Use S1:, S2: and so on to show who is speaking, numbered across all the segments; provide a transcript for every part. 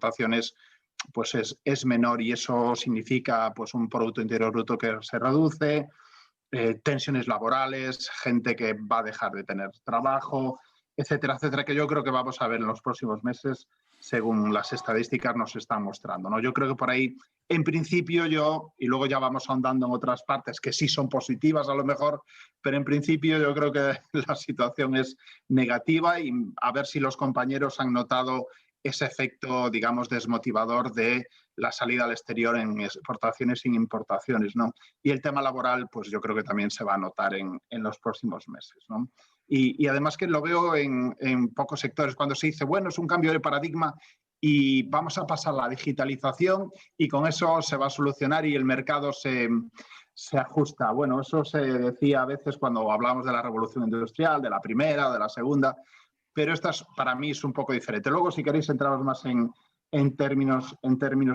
S1: importaciones pues es menor, y eso significa pues un Producto Interior Bruto que se reduce, tensiones laborales, gente que va a dejar de tener trabajo, etcétera, etcétera, que yo creo que vamos a ver en los próximos meses según las estadísticas nos están mostrando, ¿no? Yo creo que por ahí, en principio y luego ya vamos ahondando en otras partes que sí son positivas a lo mejor, pero en principio yo creo que la situación es negativa, y a ver si los compañeros han notado ese efecto, digamos, desmotivador de la salida al exterior en exportaciones y importaciones, ¿no? Y el tema laboral, pues yo creo que también se va a notar en los próximos meses, ¿no? Y además que lo veo en pocos sectores, cuando se dice, bueno, es un cambio de paradigma y vamos a pasar a la digitalización y con eso se va a solucionar y el mercado se ajusta. Bueno, eso se decía a veces cuando hablamos de la revolución industrial, de la primera, de la segunda, pero esta para mí es un poco diferente. Luego, si queréis, entramos más en términos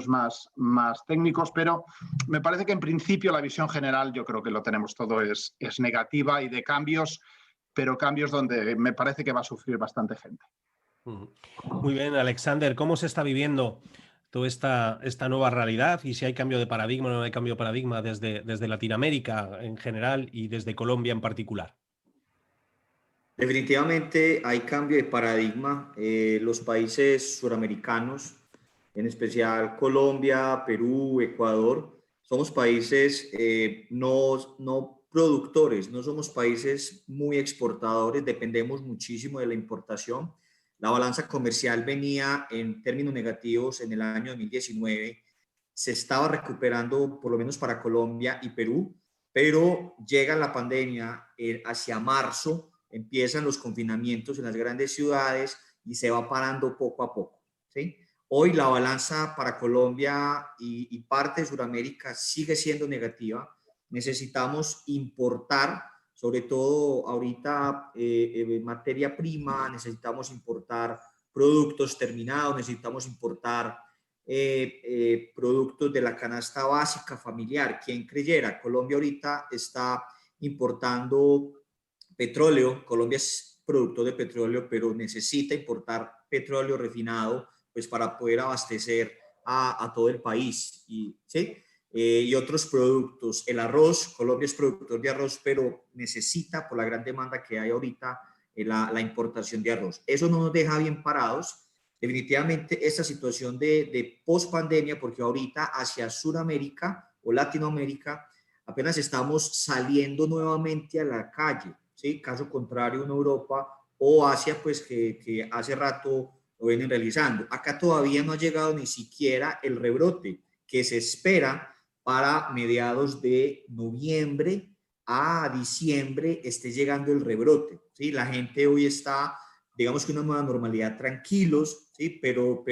S1: más técnicos, pero me parece que en principio la visión general, yo creo que lo tenemos todo, es negativa y de cambios, pero cambios donde me parece que va a sufrir bastante gente.
S2: Muy bien, Alexander, ¿cómo se está viviendo toda esta nueva realidad y si hay cambio de paradigma o no hay cambio de paradigma desde Latinoamérica en general y desde Colombia en particular?
S3: Definitivamente hay cambio de paradigma. Los países suramericanos, en especial Colombia, Perú, Ecuador, somos países no productores, no somos países muy exportadores, dependemos muchísimo de la importación. La balanza comercial venía en términos negativos en el año 2019, se estaba recuperando por lo menos para Colombia y Perú, pero llega la pandemia hacia marzo, empiezan los confinamientos en las grandes ciudades y se va parando poco a poco, ¿sí? Hoy la balanza para Colombia y parte de Sudamérica sigue siendo negativa. Necesitamos importar, sobre todo ahorita, materia prima, necesitamos importar productos terminados, necesitamos importar productos de la canasta básica familiar. ¿Quién creyera? Colombia ahorita está importando petróleo. Colombia es productor de petróleo, pero necesita importar petróleo refinado pues para poder abastecer a todo el país. ¿Sí? Y otros productos. El arroz, Colombia es productor de arroz, pero necesita, por la gran demanda que hay ahorita, la importación de arroz. Eso no nos deja bien parados. Definitivamente esta situación de post-pandemia, porque ahorita hacia Sudamérica o Latinoamérica apenas estamos saliendo nuevamente a la calle, ¿sí? Caso contrario en Europa o Asia, pues que hace rato lo vienen realizando. Acá todavía no ha llegado ni siquiera el rebrote que se espera para mediados de noviembre a diciembre esté llegando el rebrote, ¿sí? La gente hoy está, digamos que una nueva normalidad, tranquilos, ¿sí? Pero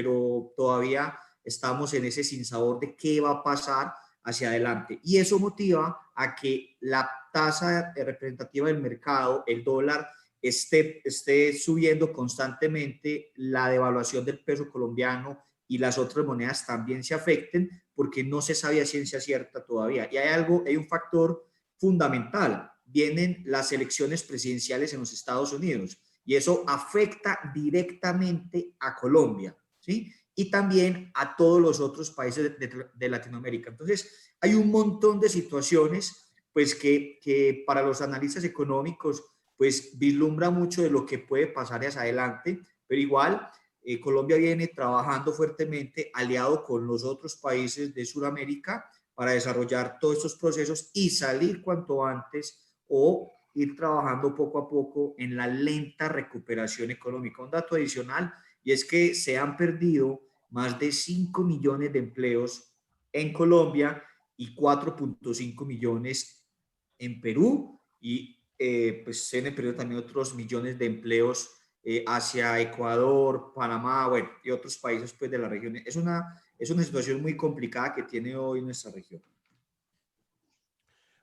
S3: todavía estamos en ese sinsabor de qué va a pasar hacia adelante. Y eso motiva a que la tasa representativa del mercado, el dólar, esté subiendo constantemente, la devaluación del peso colombiano y las otras monedas también se afecten porque no se sabe a ciencia cierta todavía. Y hay un factor fundamental. Vienen las elecciones presidenciales en los Estados Unidos y eso afecta directamente a Colombia, ¿sí? Y también a todos los otros países de Latinoamérica. Entonces, hay un montón de situaciones pues, que para los analistas económicos pues, vislumbra mucho de lo que puede pasar hacia adelante, pero igual Colombia viene trabajando fuertemente aliado con los otros países de Sudamérica para desarrollar todos estos procesos y salir cuanto antes o ir trabajando poco a poco en la lenta recuperación económica. Un dato adicional, y es que se han perdido más de 5 millones de empleos en Colombia y 4.5 millones en Perú y pues se han perdido también otros millones de empleos hacia Ecuador, Panamá, bueno, y otros países pues de la región. Es una situación muy complicada que tiene hoy nuestra región.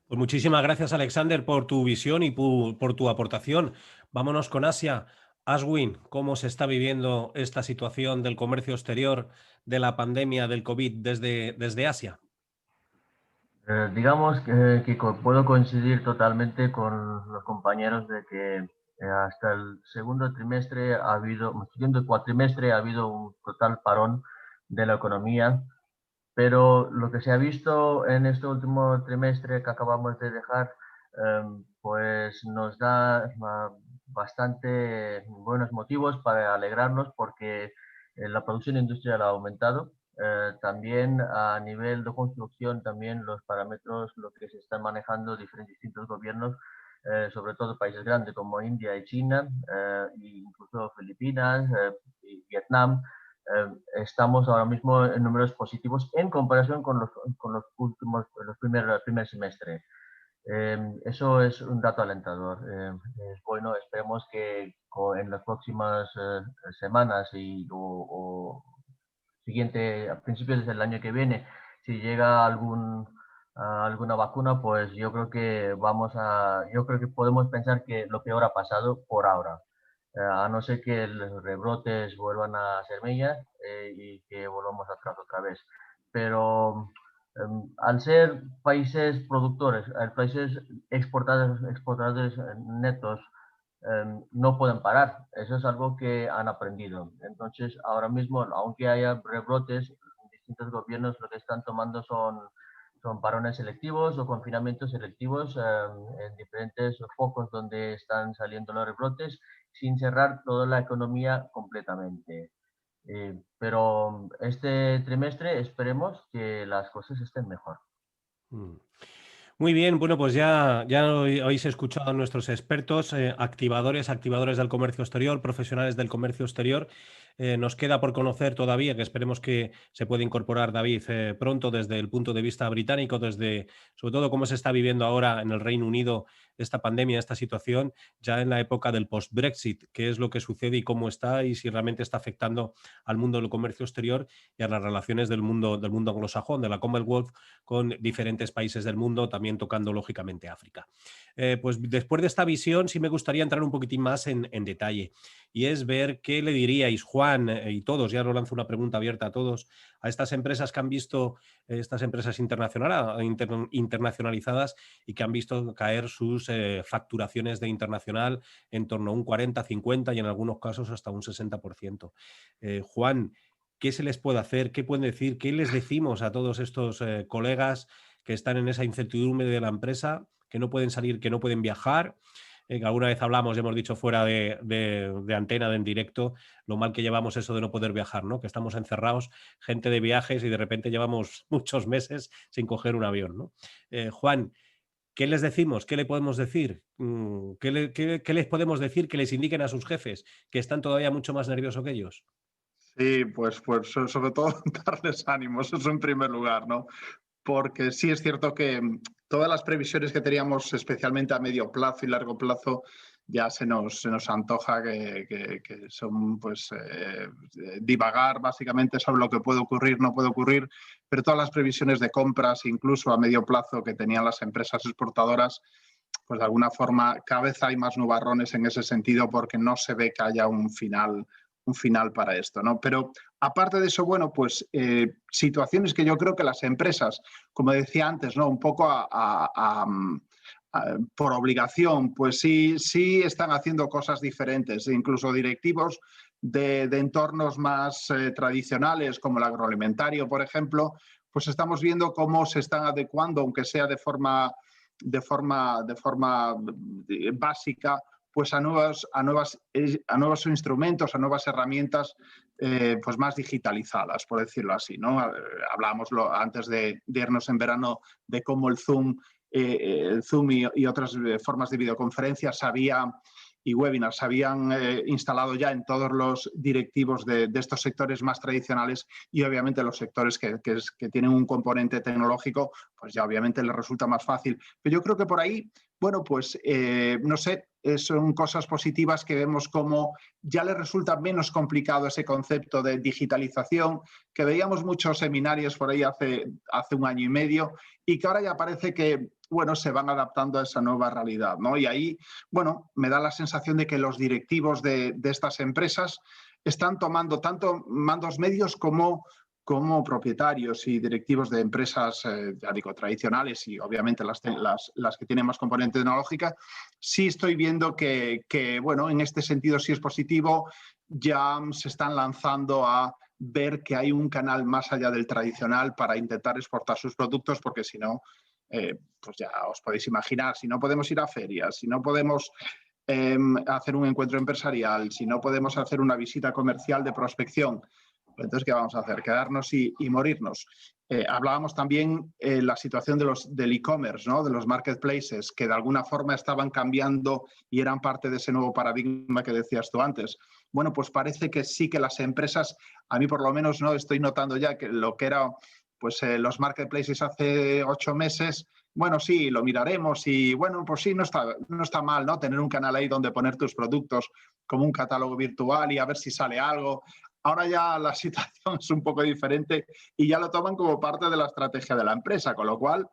S2: Pues muchísimas gracias, Alexander, por tu visión y por tu aportación. Vámonos con Asia. Ashwin, ¿cómo se está viviendo esta situación del comercio exterior de la pandemia del COVID desde Asia?
S4: Digamos que puedo coincidir totalmente con los compañeros de que hasta el segundo cuatrimestre ha habido un total parón de la economía, pero lo que se ha visto en este último trimestre que acabamos de dejar, pues nos da bastante buenos motivos para alegrarnos porque la producción industrial ha aumentado. También a nivel de construcción, también los parámetros, lo que se están manejando distintos gobiernos, sobre todo países grandes como India y China, e incluso Filipinas y Vietnam, estamos ahora mismo en números positivos en comparación con los primer semestre. Eso es un dato alentador. Es bueno, esperemos que en las próximas semanas o a principios del año que viene, si llega alguna vacuna, pues yo creo que podemos pensar que lo peor ha pasado por ahora. A no ser que los rebrotes vuelvan a ser mellas y que volvamos atrás otra vez. Pero al ser países productores, países exportadores netos, no pueden parar. Eso es algo que han aprendido. Entonces, ahora mismo, aunque haya rebrotes, distintos gobiernos lo que están tomando son parones selectivos o confinamientos selectivos en diferentes focos donde están saliendo los rebrotes, sin cerrar toda la economía completamente. Pero este trimestre esperemos que las cosas estén mejor.
S2: Muy bien, bueno, pues ya habéis escuchado a nuestros expertos, activadores del comercio exterior, profesionales del comercio exterior. Nos queda por conocer todavía, que esperemos que se pueda incorporar David pronto desde el punto de vista británico, sobre todo cómo se está viviendo ahora en el Reino Unido esta pandemia, esta situación, ya en la época del post-Brexit, qué es lo que sucede y cómo está y si realmente está afectando al mundo del comercio exterior y a las relaciones del mundo anglosajón, de la Commonwealth, con diferentes países del mundo, también tocando lógicamente África. Pues después de esta visión sí me gustaría entrar un poquitín más en detalle, y es ver qué le diríais, Juan, y todos, ya os lanzo una pregunta abierta a todos, a estas empresas que han visto, estas empresas internacionalizadas y que han visto caer sus facturaciones de internacional en torno a un 40, 50 y en algunos casos hasta un 60%. Juan, ¿qué se les puede hacer? ¿Qué pueden decir? ¿Qué les decimos a todos estos colegas que están en esa incertidumbre de la empresa, que no pueden salir, que no pueden viajar? Que alguna vez hablamos, hemos dicho fuera de antena, en directo, lo mal que llevamos eso de no poder viajar, ¿no? Que estamos encerrados, gente de viajes, y de repente llevamos muchos meses sin coger un avión, ¿no? Juan, ¿qué les decimos? ¿Qué le podemos decir? ¿Qué les podemos decir que les indiquen a sus jefes que están todavía mucho más nerviosos que ellos?
S1: Sí, pues sobre todo darles ánimos, eso en primer lugar, ¿no? Porque sí es cierto que todas las previsiones que teníamos, especialmente a medio plazo y largo plazo, ya se nos antoja que son pues divagar básicamente sobre lo que puede ocurrir, no puede ocurrir, pero todas las previsiones de compras, incluso a medio plazo, que tenían las empresas exportadoras, pues de alguna forma cada vez hay más nubarrones en ese sentido, porque no se ve que haya un final para esto, ¿no? Pero aparte de eso, bueno, pues situaciones que yo creo que las empresas, como decía antes, ¿no? Un poco por obligación, pues sí están haciendo cosas diferentes, incluso directivos de entornos más tradicionales, como el agroalimentario, por ejemplo, pues estamos viendo cómo se están adecuando, aunque sea de forma básica, pues a nuevos instrumentos, a nuevas herramientas pues más digitalizadas, por decirlo así, ¿no? Hablábamos antes de irnos en verano de cómo el Zoom y otras formas de videoconferencias y webinars se habían instalado ya en todos los directivos de estos sectores más tradicionales, y obviamente los sectores que tienen un componente tecnológico, pues ya obviamente les resulta más fácil. Pero yo creo que por ahí, bueno, pues no sé, son cosas positivas que vemos como ya les resulta menos complicado ese concepto de digitalización, que veíamos muchos seminarios por ahí hace un año y medio, y que ahora ya parece que, bueno, se van adaptando a esa nueva realidad, ¿no? Y ahí, bueno, me da la sensación de que los directivos de estas empresas están tomando tanto mandos medios como propietarios y directivos de empresas, ya digo, tradicionales, y obviamente las que tienen más componente tecnológica. Sí estoy viendo que, bueno, en este sentido sí es positivo. Ya se están lanzando a ver que hay un canal más allá del tradicional para intentar exportar sus productos, porque si no, pues ya os podéis imaginar, si no podemos ir a ferias, si no podemos hacer un encuentro empresarial, si no podemos hacer una visita comercial de prospección, entonces, ¿qué vamos a hacer? ¿Quedarnos y morirnos? Hablábamos también la situación del e-commerce, ¿no? De los marketplaces, que de alguna forma estaban cambiando y eran parte de ese nuevo paradigma que decías tú antes. Bueno, pues parece que sí que las empresas, a mí por lo menos no estoy notando ya que lo que era pues, los marketplaces hace 8 meses, bueno, sí, lo miraremos y bueno, pues sí, no está mal, ¿no? Tener un canal ahí donde poner tus productos como un catálogo virtual y a ver si sale algo. Ahora ya la situación es un poco diferente y ya lo toman como parte de la estrategia de la empresa, con lo cual,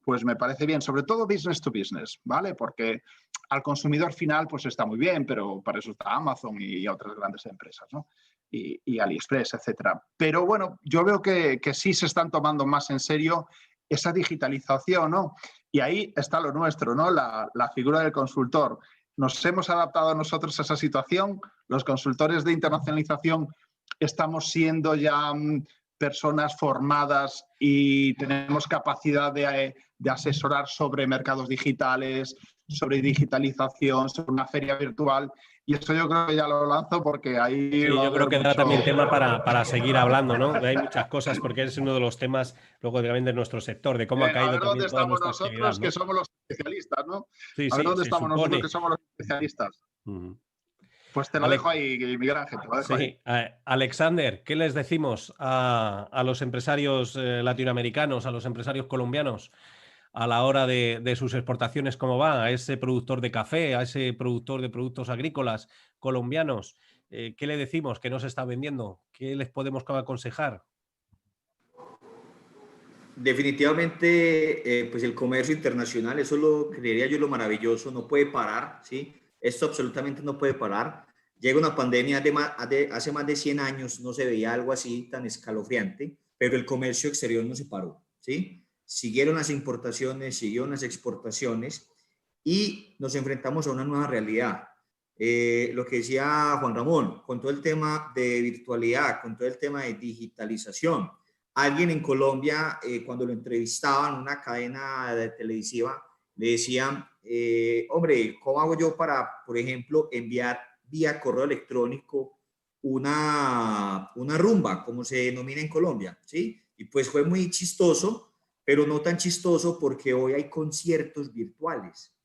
S1: pues me parece bien, sobre todo business to business, ¿vale? Porque al consumidor final, pues está muy bien, pero para eso está Amazon y otras grandes empresas, ¿no? Y AliExpress, etcétera. Pero bueno, yo veo que sí se están tomando más en serio esa digitalización, ¿no? Y ahí está lo nuestro, ¿no? La figura del consultor. Nos hemos adaptado nosotros a esa situación, los consultores de internacionalización estamos siendo ya personas formadas y tenemos capacidad de asesorar sobre mercados digitales, sobre digitalización, sobre una feria virtual. Y eso yo creo que ya lo lanzo porque ahí
S2: Sí,
S1: va a
S2: yo creo
S1: haber
S2: que da
S1: mucho...
S2: también tema para seguir hablando, ¿no? Hay muchas cosas porque es uno de los temas, luego también de nuestro sector, de cómo ha
S1: A
S2: caído
S1: ver dónde
S2: también toda
S1: estamos
S2: nuestra actividad,
S1: nosotros, que
S2: ¿no?
S1: somos los especialistas, ¿no?
S2: Sí,
S1: A ver
S2: sí,
S1: dónde
S2: se
S1: estamos nosotros, que
S2: supone.
S1: somos los especialistas. Pues te lo
S2: Ale-
S1: dejo ahí, Miguel Ángel, te lo dejo ahí.
S2: Sí, Alexander, ¿qué les decimos a los empresarios latinoamericanos, a los empresarios colombianos a la hora de sus exportaciones? ¿Cómo va? A ese productor de café, a ese productor de productos agrícolas colombianos, ¿qué le decimos que no se está vendiendo? ¿Qué les podemos aconsejar?
S3: Definitivamente, pues el comercio internacional, eso lo creería yo lo maravilloso, no puede parar, ¿sí? Esto absolutamente no puede parar. Llega una pandemia hace más de 100 años, no se veía algo así tan escalofriante, pero el comercio exterior no se paró, ¿sí? Siguieron las importaciones, siguieron las exportaciones y nos enfrentamos a una nueva realidad. Lo que decía Juan Ramón, con todo el tema de virtualidad, con todo el tema de digitalización, alguien en Colombia, cuando lo entrevistaban en una cadena televisiva, le decían, hombre, ¿cómo hago yo para, por ejemplo, enviar vía correo electrónico una rumba, como se denomina en Colombia? ¿Sí? Y pues fue muy chistoso, pero no tan chistoso porque hoy hay conciertos virtuales,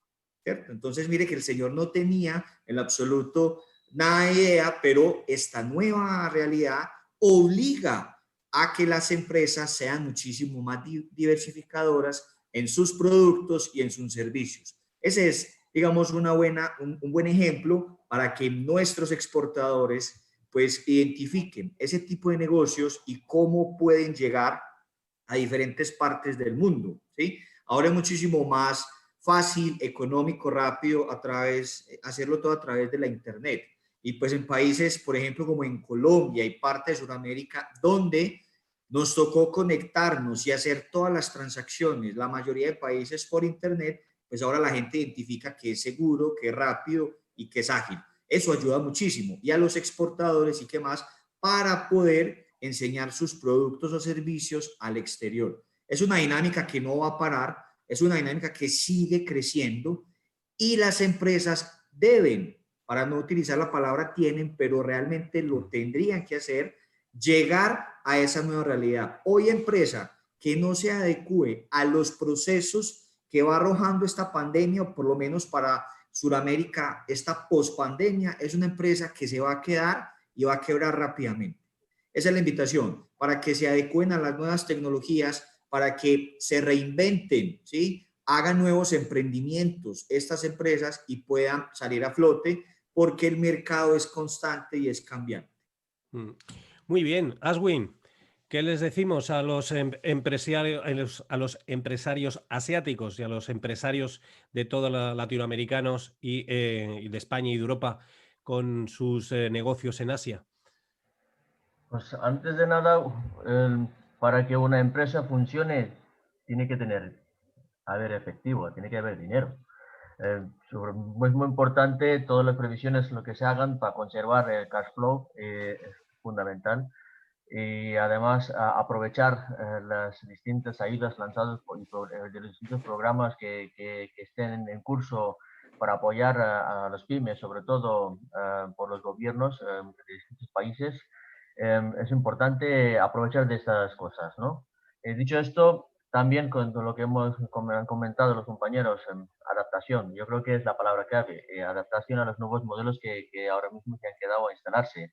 S3: ¿cierto? Entonces, mire que el señor no tenía en absoluto nada de idea, pero esta nueva realidad obliga a que las empresas sean muchísimo más diversificadoras en sus productos y en sus servicios. Ese es, digamos, un buen ejemplo para que nuestros exportadores pues identifiquen ese tipo de negocios y cómo pueden llegar a diferentes partes del mundo, ¿sí? Ahora es muchísimo más fácil, económico, rápido, hacerlo todo a través de la internet. Y pues en países, por ejemplo, como en Colombia y parte de Sudamérica, donde nos tocó conectarnos y hacer todas las transacciones, la mayoría de países por internet, pues ahora la gente identifica que es seguro, que es rápido y que es ágil. Eso ayuda muchísimo. Y a los exportadores y qué más, para poder enseñar sus productos o servicios al exterior. Es una dinámica que no va a parar, es una dinámica que sigue creciendo y las empresas deben, para no utilizar la palabra tienen, pero realmente lo tendrían que hacer, llegar a esa nueva realidad. Hoy empresa que no se adecue a los procesos que va arrojando esta pandemia, o por lo menos para Sudamérica, esta pospandemia, es una empresa que se va a quedar y va a quebrar rápidamente. Esa es la invitación, para que se adecuen a las nuevas tecnologías, para que se reinventen, ¿sí? Hagan nuevos emprendimientos estas empresas y puedan salir a flote, porque el mercado es constante y es cambiante.
S2: Muy bien, Aswin, ¿qué les decimos a los empresarios, asiáticos y a los empresarios de todos los latinoamericanos y de España y de Europa con sus negocios en Asia?
S4: Pues antes de nada, para que una empresa funcione, tiene que haber efectivo, tiene que haber dinero. Es muy importante todas las previsiones, lo que se hagan para conservar el cash flow, es fundamental. y además aprovechar las distintas ayudas lanzadas de los distintos programas que estén en curso para apoyar a las pymes, sobre todo por los gobiernos de distintos países. Es importante aprovechar de estas cosas, ¿no? Dicho esto, también con lo que han comentado los compañeros, adaptación, yo creo que es la palabra clave, adaptación a los nuevos modelos que ahora mismo se han quedado a instalarse.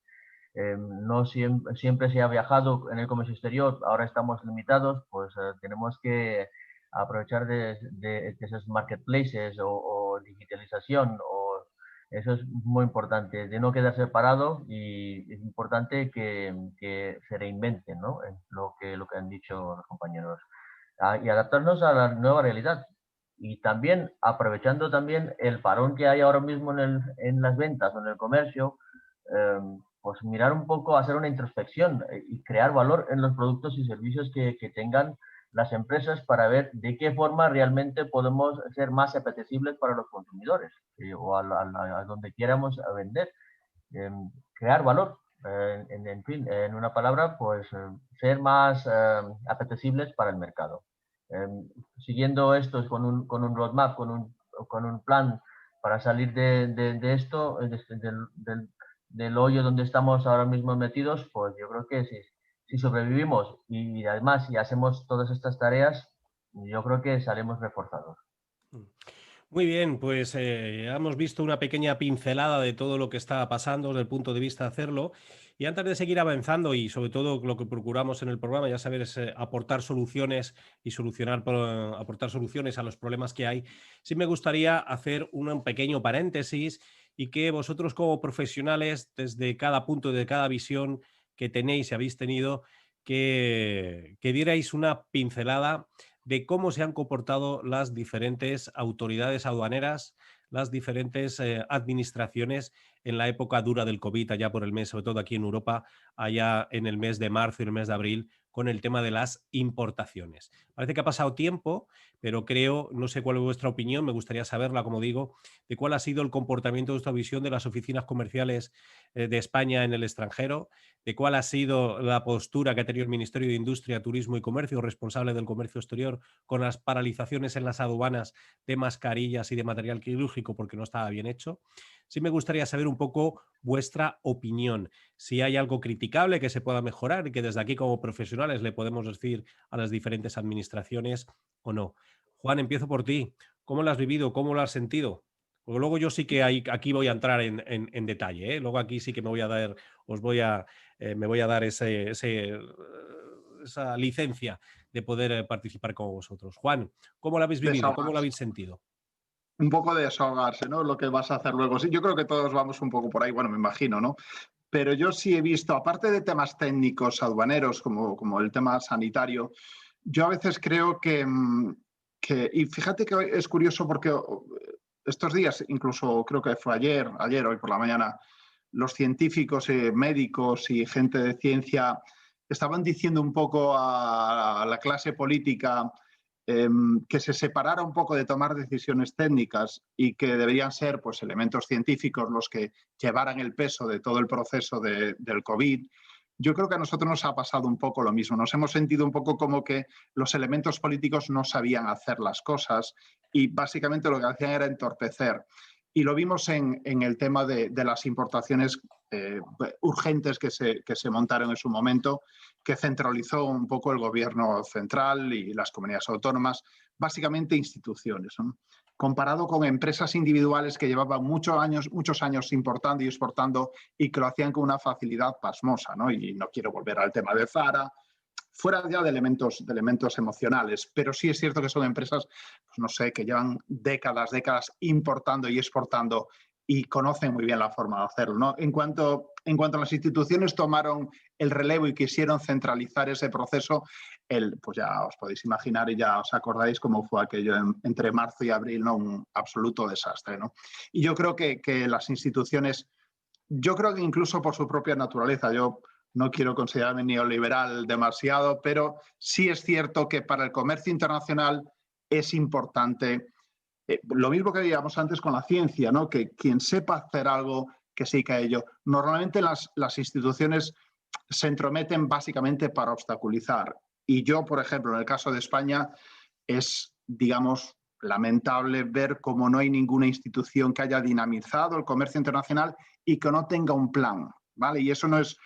S4: No siempre se ha viajado en el comercio exterior, ahora estamos limitados, pues tenemos que aprovechar de esos marketplaces o digitalización, o eso es muy importante, de no quedar separado, y es importante que se reinventen, ¿no? Lo que han dicho los compañeros. Y adaptarnos a la nueva realidad. Y también aprovechando también el parón que hay ahora mismo en las ventas o en el comercio, pues mirar un poco, hacer una introspección y crear valor en los productos y servicios que tengan las empresas para ver de qué forma realmente podemos ser más apetecibles para los consumidores o a donde queramos vender. Crear valor, en fin, en una palabra, pues ser más apetecibles para el mercado. Siguiendo esto con un roadmap, con un plan para salir de esto, del hoyo donde estamos ahora mismo metidos, pues yo creo que si sobrevivimos y además si hacemos todas estas tareas, yo creo que salimos reforzados.
S2: Muy bien, pues hemos visto una pequeña pincelada de todo lo que está pasando desde el punto de vista de hacerlo. Y antes de seguir avanzando, y sobre todo lo que procuramos en el programa, ya sabes, aportar soluciones y aportar soluciones a los problemas que hay, sí me gustaría hacer un pequeño paréntesis y que vosotros como profesionales, desde cada punto, de cada visión que tenéis y habéis tenido, que dierais una pincelada de cómo se han comportado las diferentes autoridades aduaneras, las diferentes administraciones en la época dura del COVID, allá por el mes, sobre todo aquí en Europa, allá en el mes de marzo y el mes de abril, con el tema de las importaciones. Parece que ha pasado tiempo, pero creo, no sé cuál es vuestra opinión, me gustaría saberla, como digo, de cuál ha sido el comportamiento de vuestra visión de las oficinas comerciales de España en el extranjero, de cuál ha sido la postura que ha tenido el Ministerio de Industria, Turismo y Comercio, responsable del comercio exterior, con las paralizaciones en las aduanas de mascarillas y de material quirúrgico porque no estaba bien hecho. Sí me gustaría saber un poco vuestra opinión, si hay algo criticable que se pueda mejorar y que desde aquí como profesionales le podemos decir a las diferentes administraciones o no. Juan, empiezo por ti. ¿Cómo lo has vivido? ¿Cómo lo has sentido? Porque luego yo sí que aquí voy a entrar en detalle, ¿eh? Luego aquí sí que me voy a dar, me voy a dar esa licencia de poder participar con vosotros. Juan, ¿cómo lo habéis vivido? ¿Cómo lo habéis sentido?
S1: Un poco de desahogarse, ¿no? Lo que vas a hacer luego. Sí, yo creo que todos vamos un poco por ahí, bueno, me imagino, ¿no? Pero yo sí he visto, aparte de temas técnicos aduaneros, como el tema sanitario, yo a veces creo que y fíjate que es curioso porque estos días, incluso creo que fue ayer, hoy por la mañana, los científicos, médicos y gente de ciencia estaban diciendo un poco a la clase política que se separara un poco de tomar decisiones técnicas y que deberían ser pues, elementos científicos los que llevaran el peso de todo el proceso del COVID. Yo creo que a nosotros nos ha pasado un poco lo mismo. Nos hemos sentido un poco como que los elementos políticos no sabían hacer las cosas y básicamente lo que hacían era entorpecer. Y lo vimos en el tema de las importaciones urgentes que se montaron en su momento, que centralizó un poco el gobierno central y las comunidades autónomas, básicamente instituciones, ¿no? Comparado con empresas individuales que llevaban muchos años importando y exportando y que lo hacían con una facilidad pasmosa, ¿no? Y no quiero volver al tema de Zara, fuera ya de elementos emocionales, pero sí es cierto que son empresas, pues no sé, que llevan décadas importando y exportando y conocen muy bien la forma de hacerlo, ¿no? En cuanto a las instituciones tomaron el relevo y quisieron centralizar ese proceso, pues ya os podéis imaginar y ya os acordáis cómo fue aquello entre marzo y abril, ¿no? Un absoluto desastre, ¿no? Y yo creo que las instituciones, yo creo que incluso por su propia naturaleza, yo no quiero considerarme neoliberal demasiado, pero sí es cierto que para el comercio internacional es importante lo mismo que veíamos antes con la ciencia, ¿no? Que quien sepa hacer algo, que se dedique a ello. Normalmente las instituciones se entrometen básicamente para obstaculizar. Y yo, por ejemplo, en el caso de España, es, digamos, lamentable ver cómo no hay ninguna institución que haya dinamizado el comercio internacional y que no tenga un plan, ¿vale? Y eso no es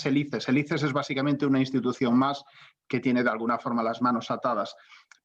S1: el ICES. El ICES es básicamente una institución más que tiene de alguna forma las manos atadas,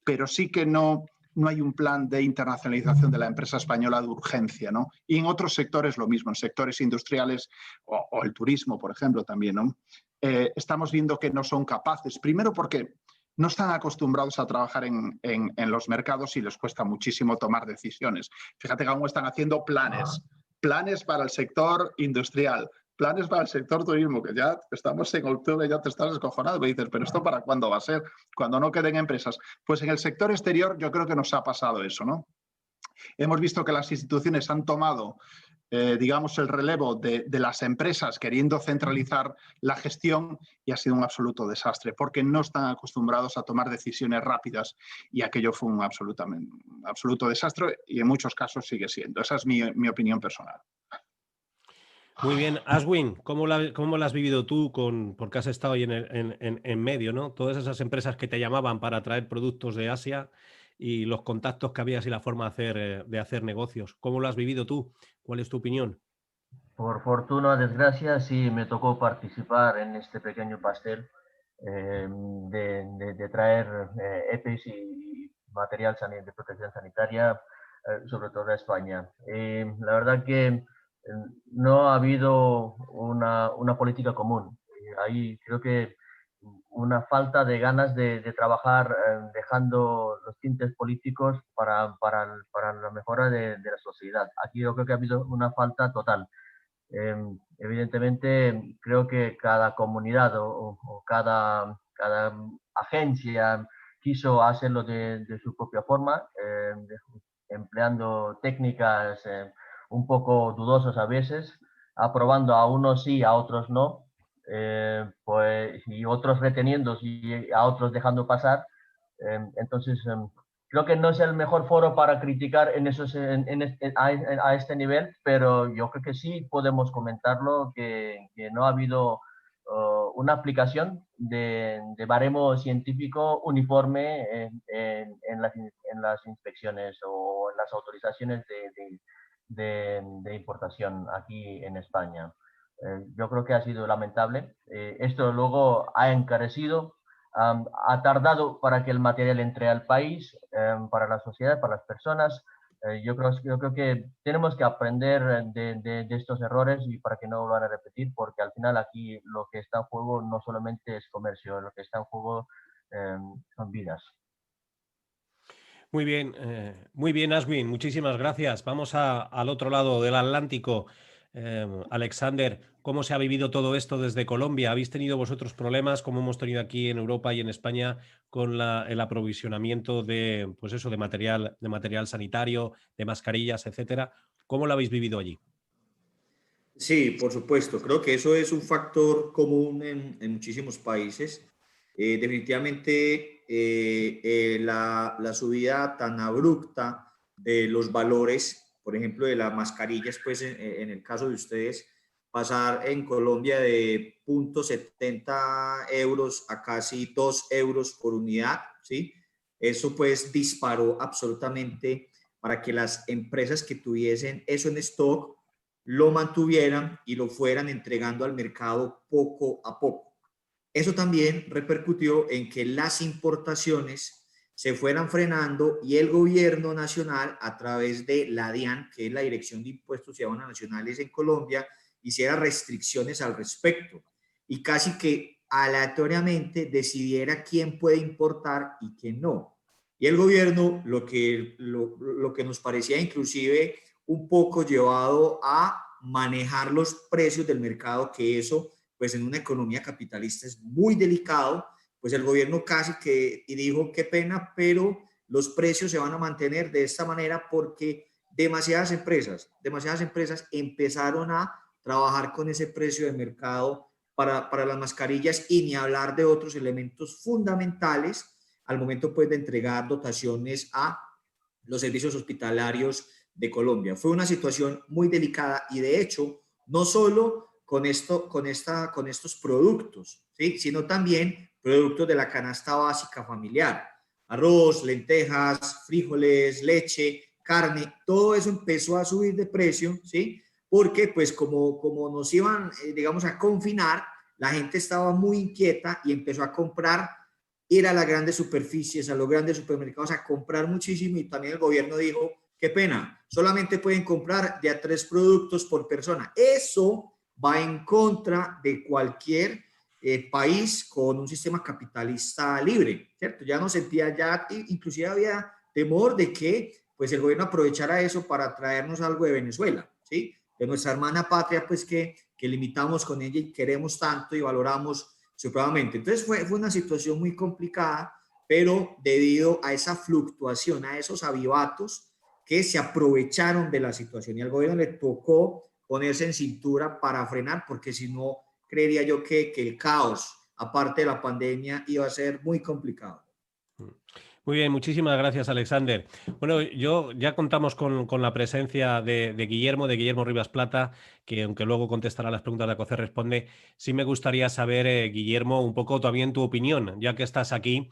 S1: pero sí que no hay un plan de internacionalización de la empresa española de urgencia, ¿no? Y en otros sectores lo mismo, en sectores industriales o el turismo, por ejemplo, también, ¿no? Estamos viendo que no son capaces, primero porque no están acostumbrados a trabajar en los mercados y les cuesta muchísimo tomar decisiones. Fíjate que aún están haciendo planes para el sector industrial, planes para el sector turismo, que ya estamos en octubre, ya te estás descojonado, me dices, pero ¿esto para cuándo va a ser? Cuando no queden empresas. Pues en el sector exterior yo creo que nos ha pasado eso, ¿no? Hemos visto que las instituciones han tomado, digamos, el relevo de las empresas queriendo centralizar la gestión y ha sido un absoluto desastre porque no están acostumbrados a tomar decisiones rápidas y aquello fue un absoluto desastre y en muchos casos sigue siendo. Esa es mi opinión personal.
S2: Muy bien, Aswin, ¿cómo la has vivido tú porque has estado ahí en medio, ¿no? Todas esas empresas que te llamaban para traer productos de Asia y los contactos que habías y la forma de hacer negocios. ¿Cómo lo has vivido tú? ¿Cuál es tu opinión?
S4: Por fortuna o desgracia, sí me tocó participar en este pequeño pastel de traer EPIs y material de protección sanitaria, sobre todo a España. La verdad que no ha habido una política común. Ahí creo que una falta de ganas de trabajar dejando los tintes políticos para la mejora de la sociedad. Aquí yo creo que ha habido una falta total. Evidentemente, creo que cada comunidad o cada agencia quiso hacerlo de su propia forma, empleando técnicas un poco dudosas a veces, aprobando a unos sí, a otros no, pues, y otros reteniendo y a otros dejando pasar. Entonces, creo que no es el mejor foro para criticar a este nivel, pero yo creo que sí podemos comentarlo, que no ha habido una aplicación de baremo científico uniforme en las inspecciones o en las autorizaciones de importación aquí en España. Yo creo que ha sido lamentable. Esto luego ha encarecido, ha tardado para que el material entre al país, para la sociedad, para las personas. Yo creo que tenemos que aprender de estos errores y para que no lo van a repetir, porque al final aquí lo que está en juego no solamente es comercio, lo que está en juego son vidas.
S2: Muy bien, Aswin, muchísimas gracias. Vamos al otro lado del Atlántico. Alexander, ¿cómo se ha vivido todo esto desde Colombia? ¿Habéis tenido vosotros problemas, como hemos tenido aquí en Europa y en España, con el aprovisionamiento de, pues eso, de material sanitario, de mascarillas, etcétera? ¿Cómo lo habéis vivido allí?
S3: Sí, por supuesto. Creo que eso es un factor común en muchísimos países. Definitivamente la subida tan abrupta de los valores, por ejemplo, de las mascarillas, pues en el caso de ustedes, pasar en Colombia de 0.70 euros a casi 2 euros por unidad, ¿sí? Eso pues disparó absolutamente para que las empresas que tuviesen eso en stock lo mantuvieran y lo fueran entregando al mercado poco a poco. Eso también repercutió en que las importaciones se fueran frenando y el gobierno nacional, a través de la DIAN, que es la Dirección de Impuestos y Aduanas Nacionales en Colombia, hiciera restricciones al respecto y casi que aleatoriamente decidiera quién puede importar y quién no. Y el gobierno, lo que nos parecía inclusive un poco llevado a manejar los precios del mercado, que eso, pues en una economía capitalista es muy delicado, pues el gobierno casi que dijo, qué pena, pero los precios se van a mantener de esta manera porque demasiadas empresas empezaron a trabajar con ese precio de mercado para las mascarillas y ni hablar de otros elementos fundamentales al momento pues de entregar dotaciones a los servicios hospitalarios de Colombia. Fue una situación muy delicada y de hecho no solo con estos productos, ¿sí? Sino también productos de la canasta básica familiar. Arroz, lentejas, frijoles, leche, carne, todo eso empezó a subir de precio, ¿sí? Porque pues como nos iban, digamos, a confinar, la gente estaba muy inquieta y empezó a comprar, ir a las grandes superficies, a los grandes supermercados a comprar muchísimo, y también el gobierno dijo, qué pena, solamente pueden comprar de a 3 productos por persona. Eso va en contra de cualquier país con un sistema capitalista libre, ¿cierto? Ya no sentía, ya inclusive había temor de que pues el gobierno aprovechara eso para traernos algo de Venezuela, ¿sí? De nuestra hermana patria, pues que limitamos con ella y queremos tanto y valoramos supremamente. Entonces fue una situación muy complicada, pero debido a esa fluctuación, a esos avivatos que se aprovecharon de la situación, y al gobierno le tocó ponerse en cintura para frenar, porque si no, creería yo que el caos, aparte de la pandemia, iba a ser muy complicado.
S2: Muy bien, muchísimas gracias, Alexander. Bueno, ya contamos con la presencia de Guillermo Rivas Plata, que aunque luego contestará las preguntas de ACOCER Responde, sí me gustaría saber, Guillermo, un poco también tu opinión, ya que estás aquí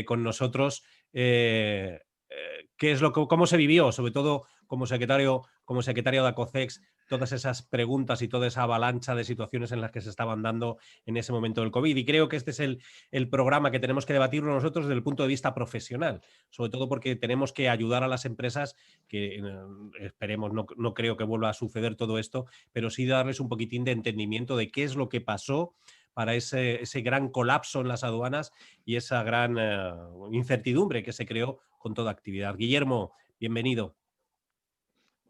S2: con nosotros. ¿Qué es cómo se vivió, sobre todo como secretario de ACOCEX, todas esas preguntas y toda esa avalancha de situaciones en las que se estaban dando en ese momento del COVID? Y creo que este es el programa que tenemos que debatirlo nosotros desde el punto de vista profesional, sobre todo porque tenemos que ayudar a las empresas que esperemos, no creo que vuelva a suceder todo esto, pero sí darles un poquitín de entendimiento de qué es lo que pasó para ese gran colapso en las aduanas y esa gran incertidumbre que se creó con toda actividad. Guillermo, bienvenido.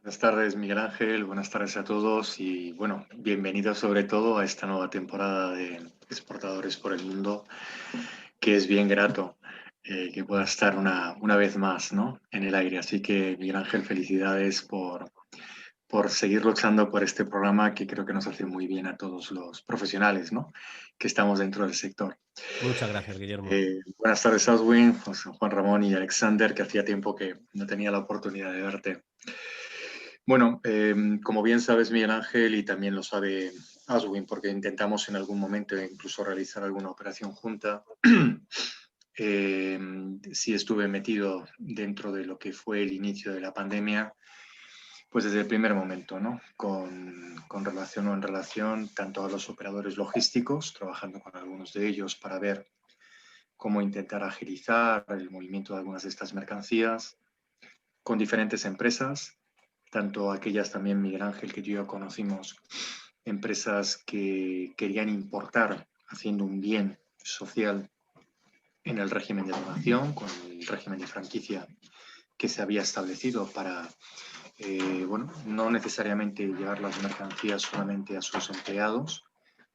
S5: Buenas tardes, Miguel Ángel. Buenas tardes a todos y, bueno, bienvenidos sobre todo a esta nueva temporada de Exportadores por el Mundo, que es bien grato que pueda estar una vez más, ¿no?, en el aire. Así que, Miguel Ángel, felicidades por seguir luchando por este programa que creo que nos hace muy bien a todos los profesionales, ¿no?, que estamos dentro del sector.
S2: Muchas gracias, Guillermo.
S5: Buenas tardes, Aswin, Juan Ramón y Alexander, que hacía tiempo que no tenía la oportunidad de verte. Bueno, como bien sabes, Miguel Ángel, y también lo sabe Aswin, porque intentamos en algún momento incluso realizar alguna operación junta, sí estuve metido dentro de lo que fue el inicio de la pandemia, pues desde el primer momento, ¿no?, con relación o en relación tanto a los operadores logísticos, trabajando con algunos de ellos para ver cómo intentar agilizar el movimiento de algunas de estas mercancías, con diferentes empresas, tanto aquellas también, Miguel Ángel, que tú y yo conocimos, empresas que querían importar haciendo un bien social en el régimen de donación, con el régimen de franquicia que se había establecido para, bueno, no necesariamente llevar las mercancías solamente a sus empleados,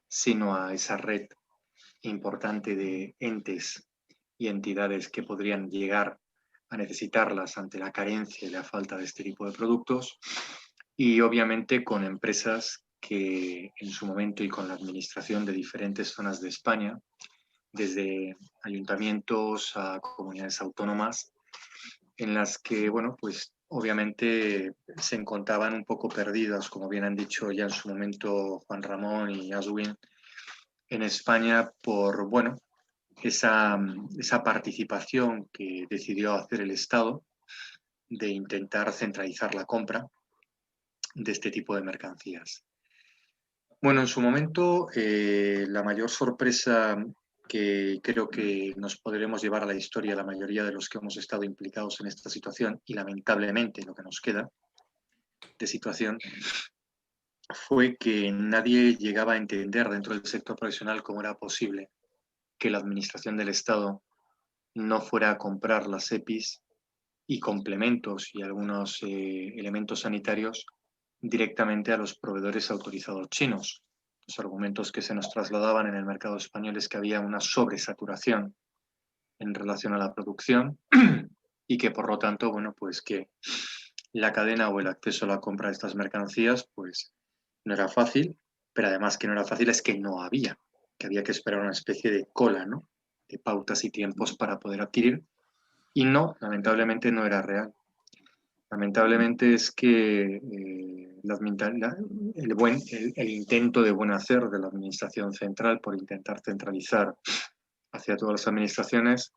S5: sino a esa red importante de entes y entidades que podrían llegar a necesitarlas ante la carencia y la falta de este tipo de productos, y obviamente con empresas que en su momento y con la administración de diferentes zonas de España, desde ayuntamientos a comunidades autónomas, en las que, bueno, pues obviamente se encontraban un poco perdidas, como bien han dicho ya en su momento Juan Ramón y Aswin, en España por, bueno, esa participación que decidió hacer el Estado de intentar centralizar la compra de este tipo de mercancías. Bueno, en su momento, la mayor sorpresa que creo que nos podremos llevar a la historia la mayoría de los que hemos estado implicados en esta situación, y lamentablemente lo que nos queda de situación, fue que nadie llegaba a entender dentro del sector profesional cómo era posible que la administración del Estado no fuera a comprar las EPIs y complementos y algunos elementos sanitarios directamente a los proveedores autorizados chinos. Los argumentos que se nos trasladaban en el mercado español es que había una sobresaturación en relación a la producción y que por lo tanto, bueno, pues que la cadena o el acceso a la compra de estas mercancías pues no era fácil, pero además que no era fácil es que no había, que había que esperar una especie de cola, ¿no?, de pautas y tiempos para poder adquirir, y no, lamentablemente no era real. Lamentablemente es que el intento de buen hacer de la administración central por intentar centralizar hacia todas las administraciones,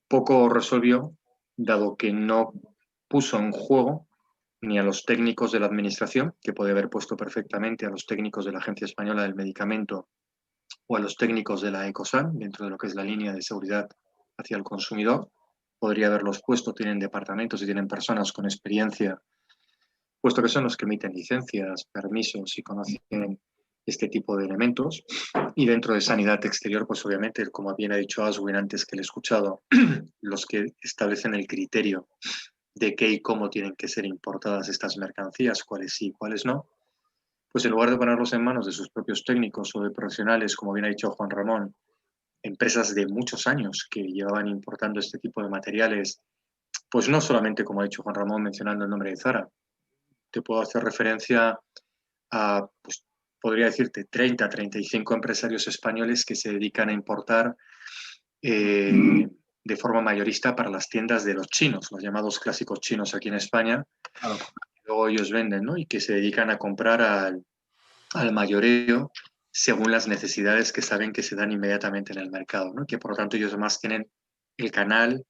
S5: poco resolvió, dado que no puso en juego ni a los técnicos de la administración, que puede haber puesto perfectamente a los técnicos de la Agencia Española del Medicamento o a los técnicos de la ECOSAN, dentro de lo que es la línea de seguridad hacia el consumidor. Podría haberlos puesto, tienen departamentos y tienen personas con experiencia, puesto que son los que emiten licencias, permisos y conocen este tipo de elementos. Y dentro de sanidad exterior, pues obviamente, como bien ha dicho Aswin antes que le he escuchado, los que establecen el criterio de qué y cómo tienen que ser importadas estas mercancías, cuáles sí y cuáles no, pues en lugar de ponerlos en manos de sus propios técnicos o de profesionales, como bien ha dicho Juan Ramón, empresas de muchos años que llevaban importando este tipo de materiales, pues no solamente, como ha dicho Juan Ramón, mencionando el nombre de Zara, te puedo hacer referencia a, pues, podría decirte, 30, 35 empresarios españoles que se dedican a importar de forma mayorista para las tiendas de los chinos, los llamados clásicos chinos aquí en España.
S1: Claro.
S5: Luego ellos venden, ¿no? Y que se dedican a comprar al mayoreo según las necesidades que saben que se dan inmediatamente en el mercado, ¿no? Que por lo tanto ellos además tienen el canal,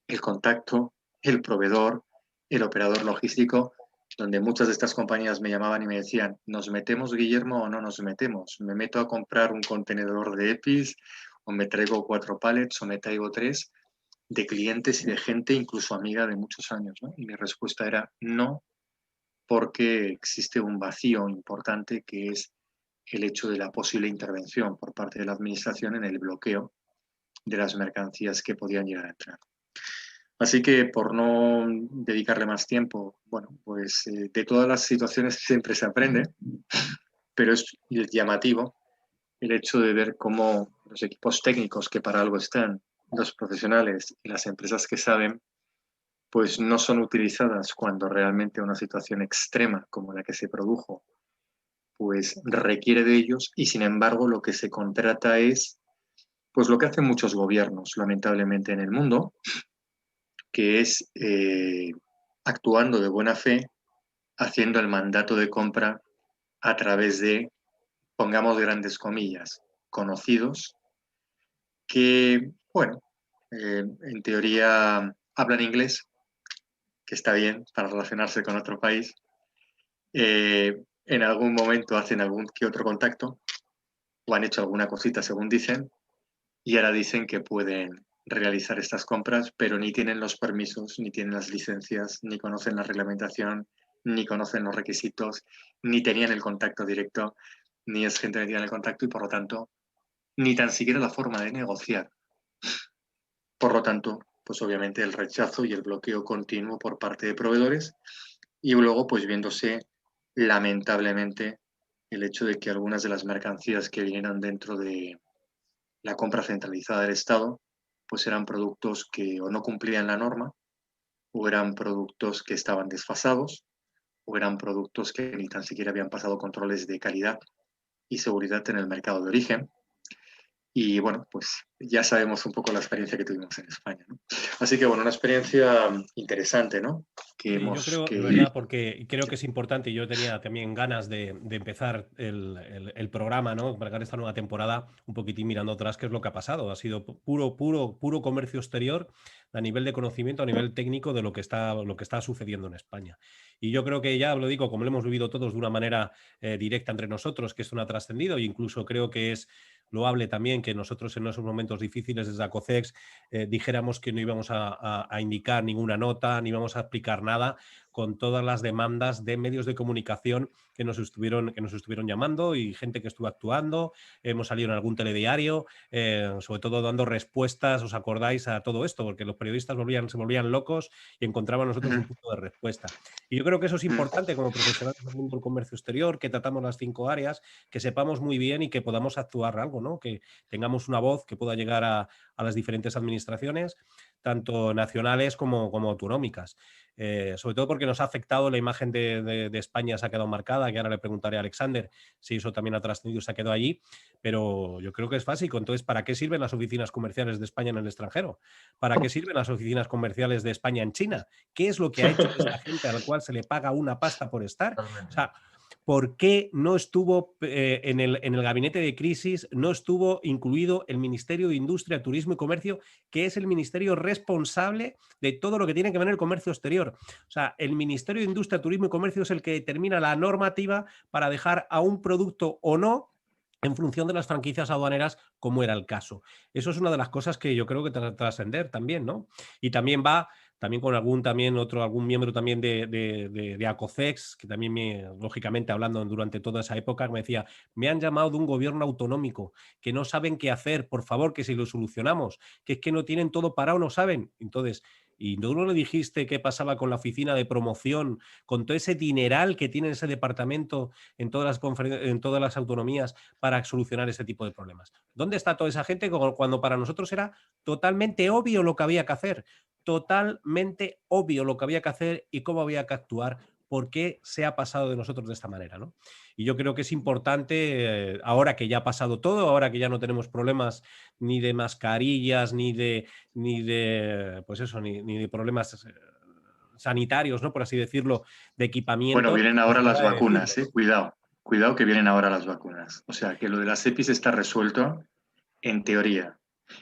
S5: el contacto, el proveedor, el operador logístico, donde muchas de estas compañías me llamaban y me decían, ¿nos metemos, Guillermo, o no nos metemos? ¿Me meto a comprar un contenedor de EPIs o me traigo 4 pallets o me traigo 3? De clientes y de gente incluso amiga de muchos años, ¿no? Y mi respuesta era no, porque existe un vacío importante que es el hecho de la posible intervención por parte de la administración en el bloqueo de las mercancías que podían llegar a entrar. Así que por no dedicarle más tiempo, bueno, pues de todas las situaciones siempre se aprende, pero es llamativo el hecho de ver cómo los equipos técnicos que para algo están, los profesionales y las empresas que saben, pues no son utilizadas cuando realmente una situación extrema como la que se produjo, pues requiere de ellos y sin embargo lo que se contrata es, pues lo que hacen muchos gobiernos, lamentablemente en el mundo, que es actuando de buena fe, haciendo el mandato de compra a través de, pongamos grandes comillas, conocidos, que, bueno, en teoría hablan inglés, que está bien para relacionarse con otro país, en algún momento hacen algún que otro contacto o han hecho alguna cosita según dicen y ahora dicen que pueden realizar estas compras, pero ni tienen los permisos, ni tienen las licencias, ni conocen la reglamentación, ni conocen los requisitos, ni tenían el contacto directo, ni es gente que tiene el contacto y por lo tanto ni tan siquiera la forma de negociar. Por lo tanto, pues obviamente el rechazo y el bloqueo continuo por parte de proveedores y luego pues viéndose lamentablemente el hecho de que algunas de las mercancías que vinieron dentro de la compra centralizada del Estado pues eran productos que o no cumplían la norma o eran productos que estaban desfasados o eran productos que ni tan siquiera habían pasado controles de calidad y seguridad en el mercado de origen. Y bueno, pues ya sabemos un poco la experiencia que tuvimos en España, ¿no? Así que bueno, una experiencia interesante, ¿no?
S2: Sí, yo creo, de verdad, porque creo que es importante. Yo tenía también ganas de empezar el programa, ¿no? Para esta nueva temporada, un poquitín mirando atrás qué es lo que ha pasado. Ha sido puro comercio exterior a nivel de conocimiento, a nivel técnico de lo que está sucediendo en España. Y yo creo que ya lo digo, como lo hemos vivido todos de una manera directa entre nosotros, que esto no ha trascendido, e incluso creo que es loable también que nosotros en esos momentos difíciles desde ACOCEX dijéramos que no íbamos a indicar ninguna nota, ni íbamos a explicar nada, con todas las demandas de medios de comunicación que nos estuvieron llamando y gente que estuvo actuando. Hemos salido en algún telediario, sobre todo dando respuestas, ¿os acordáis? A todo esto, porque los periodistas se volvían locos y encontraban nosotros un punto de respuesta. Y yo creo que eso es importante como profesionales del mundo del comercio exterior, que tratamos las 5 áreas, que sepamos muy bien y que podamos actuar algo, ¿no? Que tengamos una voz que pueda llegar a las diferentes administraciones. tanto nacionales como autonómicas. Sobre todo porque nos ha afectado la imagen de España, se ha quedado marcada, que ahora le preguntaré a Alexander si eso también ha trascendido, se ha quedado allí, pero yo creo que es básico. Entonces, ¿para qué sirven las oficinas comerciales de España en el extranjero? ¿Para qué sirven las oficinas comerciales de España en China? ¿Qué es lo que ha hecho esta gente a la cual se le paga una pasta por estar? O sea, ¿por qué no estuvo en el gabinete de crisis, no estuvo incluido el Ministerio de Industria, Turismo y Comercio, que es el ministerio responsable de todo lo que tiene que ver con el comercio exterior? O sea, el Ministerio de Industria, Turismo y Comercio es el que determina la normativa para dejar a un producto o no en función de las franquicias aduaneras, como era el caso. Eso es una de las cosas que yo creo que trascender también, ¿no? Y también va también con algún miembro también de ACOCEX, que también lógicamente hablando durante toda esa época, me decía, me han llamado de un gobierno autonómico, que no saben qué hacer, por favor, que si lo solucionamos, que es que no tienen todo parado, no saben. Entonces, ¿y no le dijiste qué pasaba con la oficina de promoción, con todo ese dineral que tiene ese departamento en todas las autonomías para solucionar ese tipo de problemas? ¿Dónde está toda esa gente cuando para nosotros era totalmente obvio lo que había que hacer? Totalmente obvio lo que había que hacer y cómo había que actuar, por qué se ha pasado de nosotros de esta manera, ¿no? Y yo creo que es importante, ahora que ya ha pasado todo, ahora que ya no tenemos problemas ni de mascarillas, ni de pues eso, ni de problemas sanitarios, ¿no? Por así decirlo, de equipamiento.
S5: Bueno, vienen
S2: Pues
S5: ahora las
S2: hora de
S5: vacunas,
S2: decirlo.
S5: Cuidado que vienen ahora las vacunas. O sea, que lo de las EPIs está resuelto en teoría.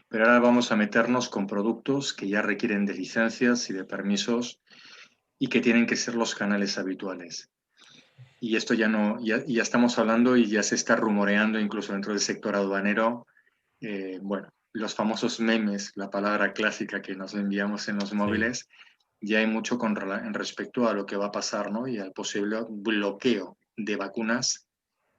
S5: Pero ahora vamos a meternos con productos que ya requieren de licencias y de permisos y que tienen que ser los canales habituales. Y esto ya no, ya estamos hablando y ya se está rumoreando incluso dentro del sector aduanero. Bueno, los famosos memes, la palabra clásica que nos enviamos en los móviles, ya hay mucho en respecto a lo que va a pasar, ¿no? Y al posible bloqueo de vacunas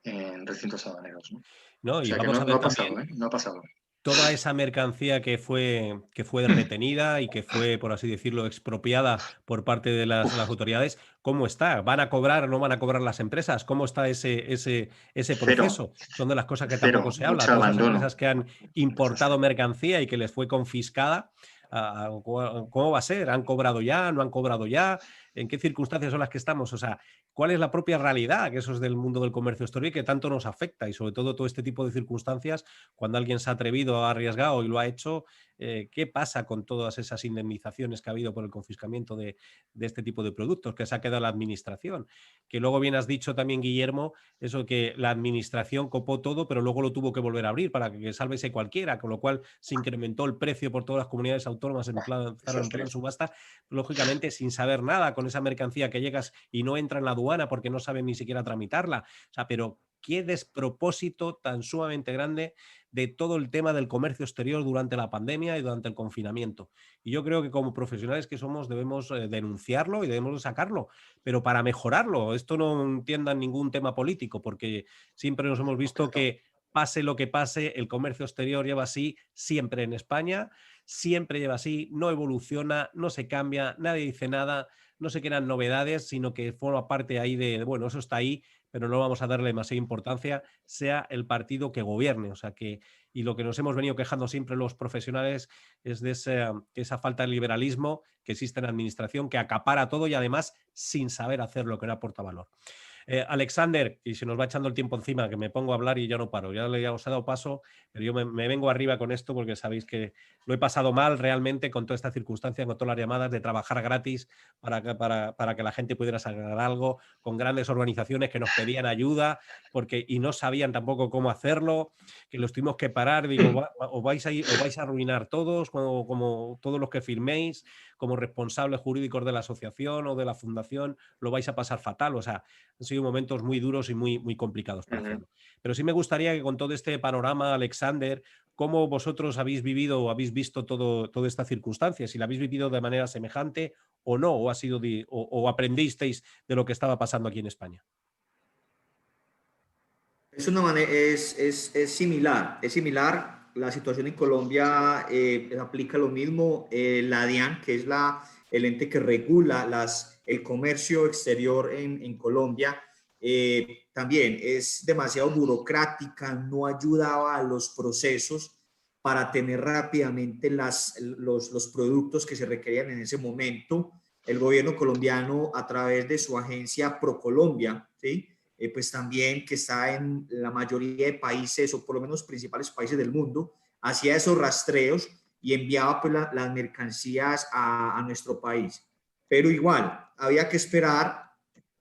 S5: en recintos aduaneros, ¿no?
S2: No,
S5: O
S2: y
S5: sea que
S2: vamos a
S5: no
S2: ver
S5: ha pasado,
S2: también
S5: ¿eh? No ha pasado.
S2: toda esa mercancía que fue retenida y que fue, por así decirlo, expropiada por parte de las autoridades, ¿cómo está? ¿Van a cobrar o no van a cobrar las empresas? ¿Cómo está ese
S5: Cero,
S2: proceso? Son de las cosas que tampoco
S5: cero,
S2: se habla.
S5: mucho
S2: Todas esas
S5: abandono.
S2: empresas que han importado mercancía y que les fue confiscada, ¿cómo va a ser? ¿Han cobrado ya? ¿No han cobrado ya? ¿En qué circunstancias son las que estamos? O sea, ¿cuál es la propia realidad? Que eso es del mundo del comercio exterior y que tanto nos afecta. Y sobre todo este tipo de circunstancias, cuando alguien se ha atrevido, ha arriesgado y lo ha hecho, ¿qué pasa con todas esas indemnizaciones que ha habido por el confiscamiento de este tipo de productos? Que se ha quedado la administración. Que luego bien has dicho también, Guillermo, eso que la administración copó todo, pero luego lo tuvo que volver a abrir para que sálvese cualquiera, con lo cual se incrementó el precio por todas las comunidades autónomas en plan subasta, lógicamente sin saber nada, con esa mercancía que llegas y no entra en la aduana porque no saben ni siquiera tramitarla. O sea, pero qué despropósito tan sumamente grande de todo el tema del comercio exterior durante la pandemia y durante el confinamiento. Y yo creo que como profesionales que somos debemos denunciarlo y debemos sacarlo, pero para mejorarlo. Esto no entienda ningún tema político, porque siempre nos hemos visto que pase lo que pase, el comercio exterior lleva así siempre en España, siempre lleva así, no evoluciona, no se cambia, nadie dice nada, no se crean novedades, sino que forma parte ahí bueno, eso está ahí, pero no vamos a darle demasiada importancia, sea el partido que gobierne. O sea que, y lo que nos hemos venido quejando siempre los profesionales es de esa falta de liberalismo que existe en la administración, que acapara todo y además sin saber hacer lo que no aporta valor. Alexander, y se nos va echando el tiempo encima, que me pongo a hablar y ya no paro. Ya os he dado paso, pero yo me vengo arriba con esto porque sabéis que lo he pasado mal realmente con toda esta circunstancia, con todas las llamadas de trabajar gratis para que la gente pudiera sacar algo, con grandes organizaciones que nos pedían ayuda y no sabían tampoco cómo hacerlo, que los tuvimos que parar. Digo, os vais a arruinar todos, como todos los que firméis, como responsables jurídicos de la asociación o de la fundación, lo vais a pasar fatal. O sea, han sido momentos muy duros y muy complicados para hacerlo. Pero sí me gustaría que con todo este panorama, Alexander, ¿cómo vosotros habéis vivido o habéis visto toda esta circunstancia? Si la habéis vivido de manera semejante o no, o aprendisteis de lo que estaba pasando aquí en España.
S3: Es una manera, es similar. La situación en Colombia aplica lo mismo. La DIAN, que es el ente que regula el comercio exterior en Colombia, también es demasiado burocrática, no ayudaba a los procesos para tener rápidamente los productos que se requerían en ese momento. El gobierno colombiano, a través de su agencia ProColombia, ¿sí? Pues también, que está en la mayoría de países, o por lo menos principales países del mundo, hacía esos rastreos y enviaba pues las mercancías a nuestro país. Pero igual, había que esperar.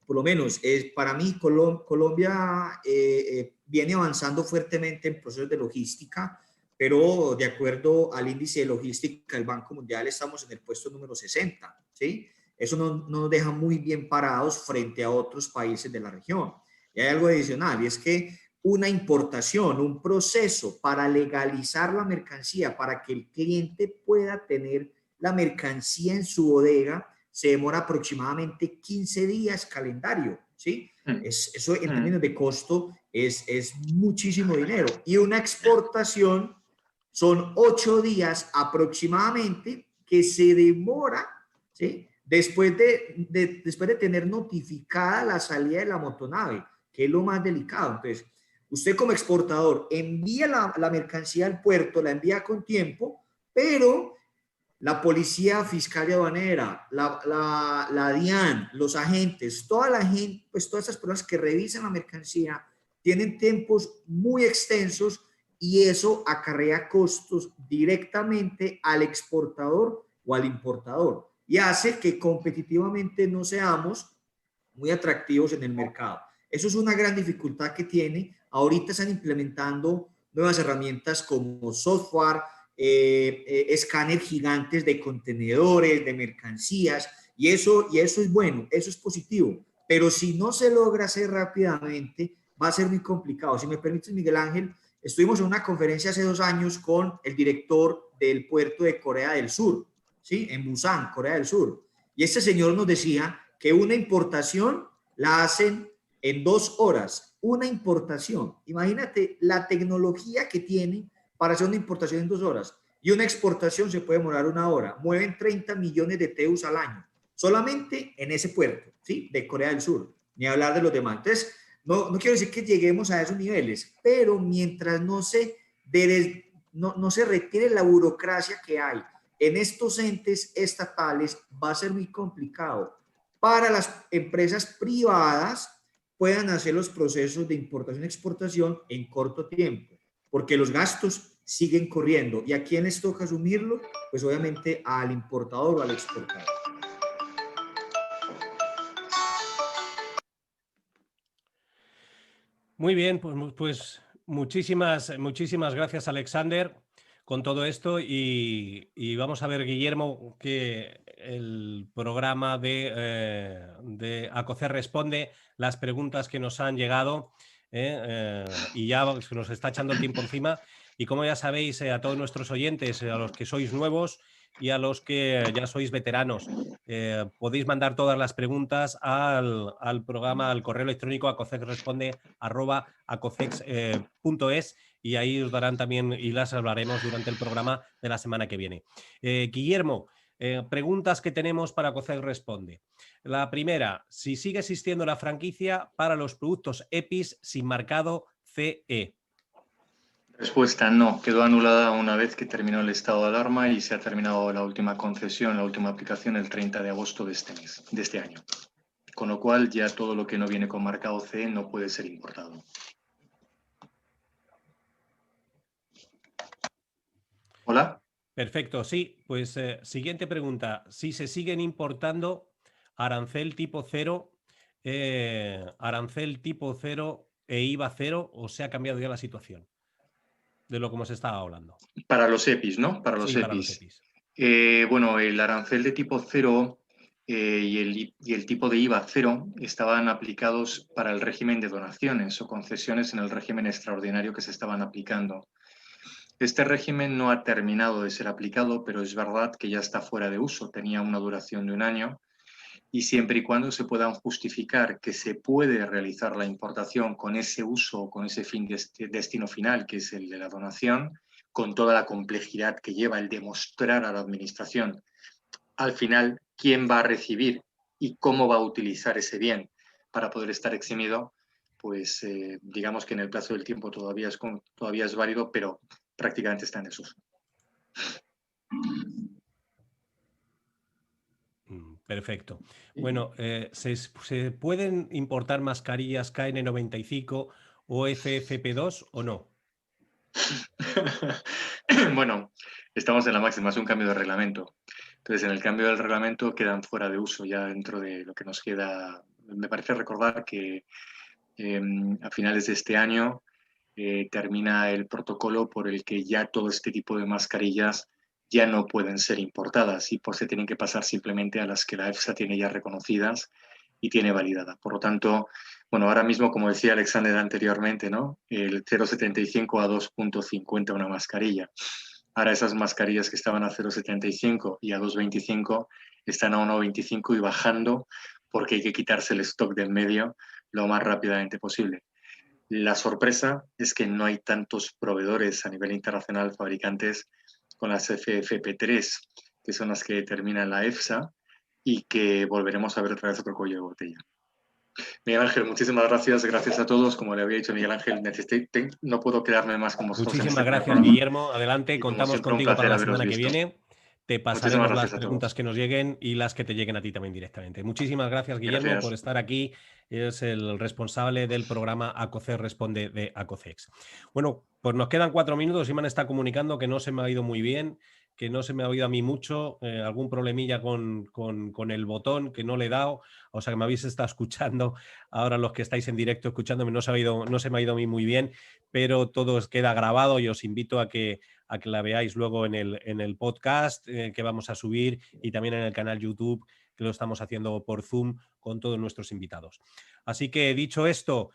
S3: Por lo menos para mí Colombia viene avanzando fuertemente en procesos de logística, pero de acuerdo al índice de logística del Banco Mundial estamos en el puesto número 60, ¿sí? Eso no nos deja muy bien parados frente a otros países de la región. Y hay algo adicional, y es que una importación, un proceso para legalizar la mercancía, para que el cliente pueda tener la mercancía en su bodega, se demora aproximadamente 15 días calendario, ¿sí? Eso en términos de costo es muchísimo dinero. Y una exportación son 8 días aproximadamente que se demora, ¿sí? Después de tener notificada la salida de la motonave, que es lo más delicado. Entonces, usted como exportador envía la mercancía al puerto, la envía con tiempo, pero la policía fiscal y aduanera, la DIAN, los agentes, toda la gente, pues todas esas personas que revisan la mercancía tienen tiempos muy extensos, y eso acarrea costos directamente al exportador o al importador, y hace que competitivamente no seamos muy atractivos en el mercado. Eso es una gran dificultad que tiene. Ahorita están implementando nuevas herramientas como software, escáner gigantes de contenedores, de mercancías, y eso es bueno, eso es positivo, pero si no se logra hacer rápidamente, va a ser muy complicado. Si me permites, Miguel Ángel, estuvimos en una conferencia hace 2 años con el director del puerto de Corea del Sur, ¿sí? En Busan, Corea del Sur, y este señor nos decía que una importación la hacen en 2 horas, una importación. Imagínate la tecnología que tienen para hacer una importación en 2 horas. Y una exportación se puede demorar 1 hora. Mueven 30 millones de TEUs al año, solamente en ese puerto, ¿sí? De Corea del Sur, ni hablar de los demás. Entonces, no quiero decir que lleguemos a esos niveles, pero mientras no se retire la burocracia que hay en estos entes estatales, va a ser muy complicado para las empresas privadas puedan hacer los procesos de importación y exportación en corto tiempo, porque los gastos siguen corriendo. ¿Y a quién les toca asumirlo? Pues obviamente al importador o al exportador.
S2: Muy bien, pues muchísimas gracias, Alexander, con todo esto, y vamos a ver, Guillermo, que el programa de ACOCER responde las preguntas que nos han llegado, y ya se nos está echando el tiempo encima, y como ya sabéis, a todos nuestros oyentes, a los que sois nuevos y a los que ya sois veteranos, podéis mandar todas las preguntas al programa, al correo electrónico acoceresponde@acocex.es, y ahí os darán también, y las hablaremos durante el programa de la semana que viene. Guillermo, preguntas que tenemos para ACOCER Responde. La primera, si sigue existiendo la franquicia para los productos EPIs sin marcado CE.
S5: Respuesta: no, quedó anulada una vez que terminó el estado de alarma y se ha terminado la última concesión, la última aplicación el 30 de agosto de este año. Con lo cual ya todo lo que no viene con marcado CE no puede ser importado. ¿Hola?
S2: Perfecto, sí. Pues siguiente pregunta. Si se siguen importando arancel tipo 0, e IVA 0, o se ha cambiado ya la situación de lo que hemos estado hablando.
S5: Para los EPIs, ¿no? Para los
S2: Sí,
S5: EPIs.
S2: para los EPIs.
S5: Bueno, el arancel de tipo 0 y el tipo de IVA 0 estaban aplicados para el régimen de donaciones o concesiones en el régimen extraordinario que se estaban aplicando. Este régimen no ha terminado de ser aplicado, pero es verdad que ya está fuera de uso. Tenía una duración de 1 año, y siempre y cuando se puedan justificar que se puede realizar la importación con ese uso o con ese destino final, que es el de la donación, con toda la complejidad que lleva el demostrar a la administración al final quién va a recibir y cómo va a utilizar ese bien para poder estar eximido, pues digamos que en el plazo del tiempo todavía es válido, pero prácticamente está en desuso.
S2: Perfecto. Bueno, ¿se pueden importar mascarillas KN95 o FFP2 o no?
S5: Bueno, estamos en la máxima, es un cambio de reglamento. Entonces, en el cambio del reglamento quedan fuera de uso ya dentro de lo que nos queda. Me parece recordar que a finales de este año termina el protocolo por el que ya todo este tipo de mascarillas ya no pueden ser importadas y pues se tienen que pasar simplemente a las que la EFSA tiene ya reconocidas y tiene validada. Por lo tanto, bueno, ahora mismo, como decía Alexander anteriormente, ¿no? El 0,75 a 2,50 una mascarilla. Ahora esas mascarillas que estaban a 0,75 y a 2,25 están a 1,25 y bajando porque hay que quitarse el stock del medio lo más rápidamente posible. La sorpresa es que no hay tantos proveedores a nivel internacional, fabricantes, con las FFP3, que son las que determina la EFSA, y que volveremos a ver otra vez otro cuello de botella. Miguel Ángel, muchísimas gracias. Gracias a todos. Como le había dicho Miguel Ángel, no puedo quedarme más con vosotros.
S2: Muchísimas gracias, Guillermo. Adelante, contamos contigo para la semana que viene. Te pasaremos las preguntas que nos lleguen y las que te lleguen a ti también directamente. Muchísimas gracias, Guillermo, por estar aquí. Es el responsable del programa ACOCEX Responde de ACOCEX. Bueno, pues nos quedan 4 minutos y me está comunicando que no se me ha ido muy bien, que no se me ha oído a mí mucho, algún problemilla con el botón que no le he dado, o sea que me habéis estado escuchando, ahora los que estáis en directo escuchándome, no se me ha ido a mí muy bien, pero todo queda grabado y os invito a que la veáis luego en el podcast que vamos a subir y también en el canal YouTube, que lo estamos haciendo por Zoom con todos nuestros invitados. Así que dicho esto,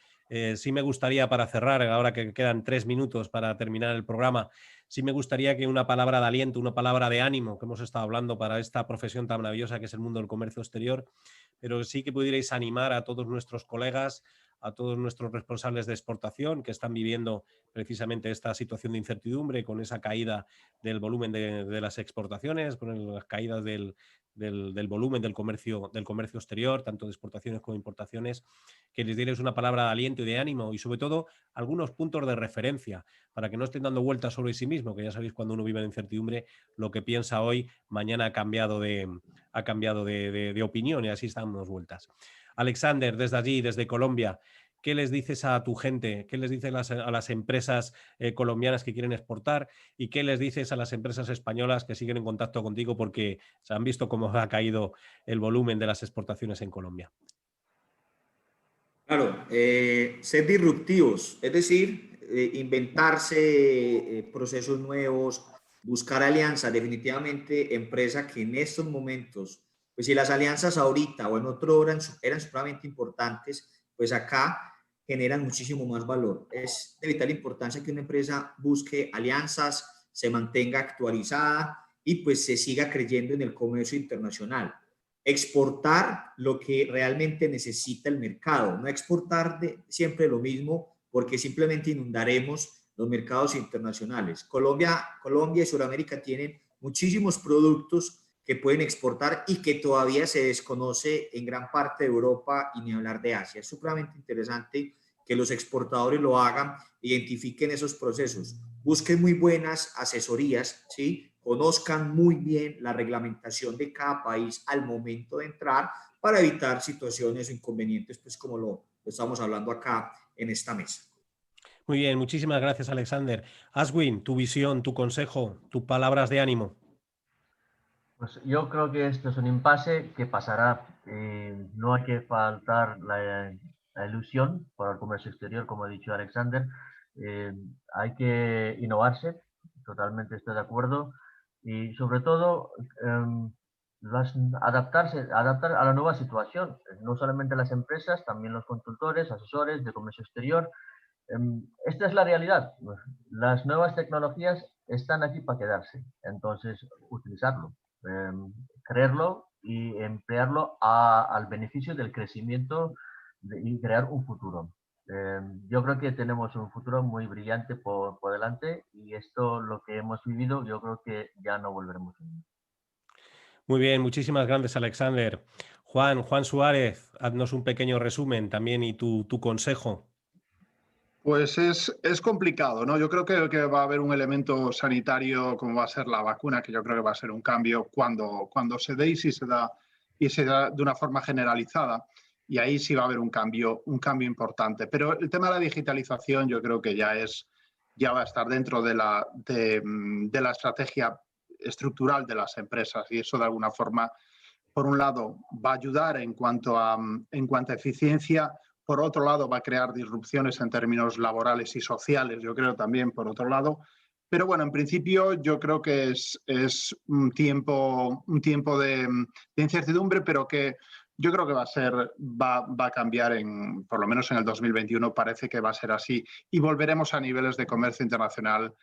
S2: sí me gustaría, para cerrar, ahora que quedan 3 minutos para terminar el programa, sí me gustaría que una palabra de aliento, una palabra de ánimo que hemos estado hablando para esta profesión tan maravillosa que es el mundo del comercio exterior, pero sí que pudierais animar a todos nuestros colegas, a todos nuestros responsables de exportación que están viviendo precisamente esta situación de incertidumbre con esa caída del volumen de las exportaciones, con las caídas del volumen del comercio exterior, tanto de exportaciones como de importaciones, que les dierais una palabra de aliento y de ánimo y sobre todo algunos puntos de referencia para que no estén dando vueltas sobre sí mismo, que ya sabéis cuando uno vive en incertidumbre lo que piensa hoy, mañana ha cambiado de opinión y así estamos vueltas. Alexander, desde allí, desde Colombia, ¿qué les dices a tu gente? ¿Qué les dices a las empresas colombianas que quieren exportar? ¿Y qué les dices a las empresas españolas que siguen en contacto contigo porque se han visto cómo ha caído el volumen de las exportaciones en Colombia?
S3: Claro, ser disruptivos, es decir, inventarse procesos nuevos, buscar alianzas, definitivamente empresa que en estos momentos, pues si las alianzas ahorita o en otro eran supremamente importantes, pues acá generan muchísimo más valor. Es de vital importancia que una empresa busque alianzas, se mantenga actualizada y pues se siga creyendo en el comercio internacional. Exportar lo que realmente necesita el mercado, no exportar siempre lo mismo porque simplemente inundaremos los mercados internacionales. Colombia y Sudamérica tienen muchísimos productos que pueden exportar y que todavía se desconoce en gran parte de Europa y ni hablar de Asia. Es supremamente interesante que los exportadores lo hagan, identifiquen esos procesos, busquen muy buenas asesorías, ¿sí? Conozcan muy bien la reglamentación de cada país al momento de entrar para evitar situaciones o inconvenientes, pues como lo estamos hablando acá en esta mesa.
S2: Muy bien, muchísimas gracias, Alexander. Aswin, tu visión, tu consejo, tus palabras de ánimo.
S4: Pues yo creo que esto es un impasse que pasará. No hay que faltar la ilusión por el comercio exterior, como ha dicho Alexander. Hay que innovarse, totalmente estoy de acuerdo. Y sobre todo, adaptar a la nueva situación. No solamente las empresas, también los consultores, asesores de comercio exterior. Esta es la realidad. Las nuevas tecnologías están aquí para quedarse. Entonces, utilizarlo. Creerlo y emplearlo al beneficio del crecimiento y crear un futuro. Yo creo que tenemos un futuro muy brillante por delante y esto, lo que hemos vivido, yo creo que ya no volveremos a vivir.
S2: Muy bien, muchísimas gracias, Alexander. Juan Suárez, haznos un pequeño resumen también y tu consejo.
S1: Pues es complicado, ¿no? Yo creo que va a haber un elemento sanitario como va a ser la vacuna, que yo creo que va a ser un cambio cuando se dé y si se da, y se da de una forma generalizada. Y ahí sí va a haber un cambio importante. Pero el tema de la digitalización yo creo que ya va a estar dentro de la estrategia estructural de las empresas y eso de alguna forma, por un lado, va a ayudar en cuanto a eficiencia. Por otro lado, va a crear disrupciones en términos laborales y sociales, yo creo también, por otro lado. Pero bueno, en principio yo creo que es un tiempo de incertidumbre, pero que yo creo que va a cambiar, por lo menos en el 2021 parece que va a ser así, y volveremos a niveles de comercio internacional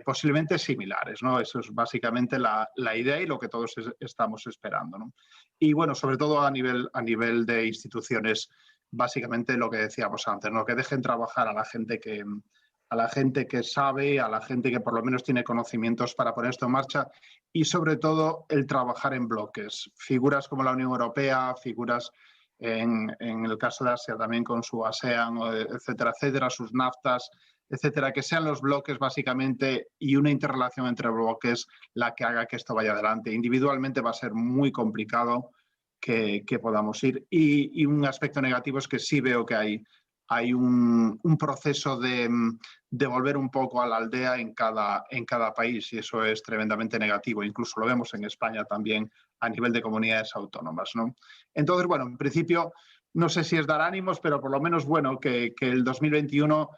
S1: posiblemente similares, ¿no? Eso es básicamente la idea y lo que todos estamos esperando, ¿no? Y bueno, sobre todo a nivel de instituciones, básicamente lo que decíamos antes, ¿no? Que dejen trabajar a la gente que sabe, a la gente que por lo menos tiene conocimientos para poner esto en marcha y sobre todo el trabajar en bloques. Figuras como la Unión Europea, figuras en el caso de Asia también con su ASEAN, etcétera, etcétera, sus NAFTAs, etcétera, que sean los bloques básicamente y una interrelación entre bloques la que haga que esto vaya adelante. Individualmente va a ser muy complicado que podamos ir. Y un aspecto negativo es que sí veo que hay un proceso de volver un poco a la aldea en cada país y eso es tremendamente negativo. Incluso lo vemos en España también a nivel de comunidades autónomas, ¿no? Entonces, bueno, en principio, no sé si es dar ánimos, pero por lo menos, bueno, que el 2021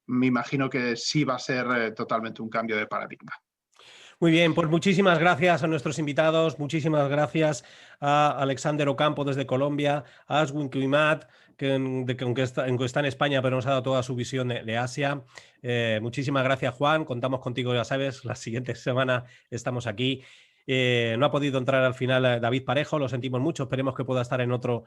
S1: me imagino que sí va a ser totalmente un cambio de paradigma.
S2: Muy bien, pues muchísimas gracias a nuestros invitados, muchísimas gracias a Alexander Ocampo desde Colombia, a Ashwin Klimat, aunque está en España, pero nos ha dado toda su visión de Asia. Muchísimas gracias, Juan. Contamos contigo, ya sabes, la siguiente semana estamos aquí. No ha podido entrar al final David Parejo, lo sentimos mucho, esperemos que pueda estar en otro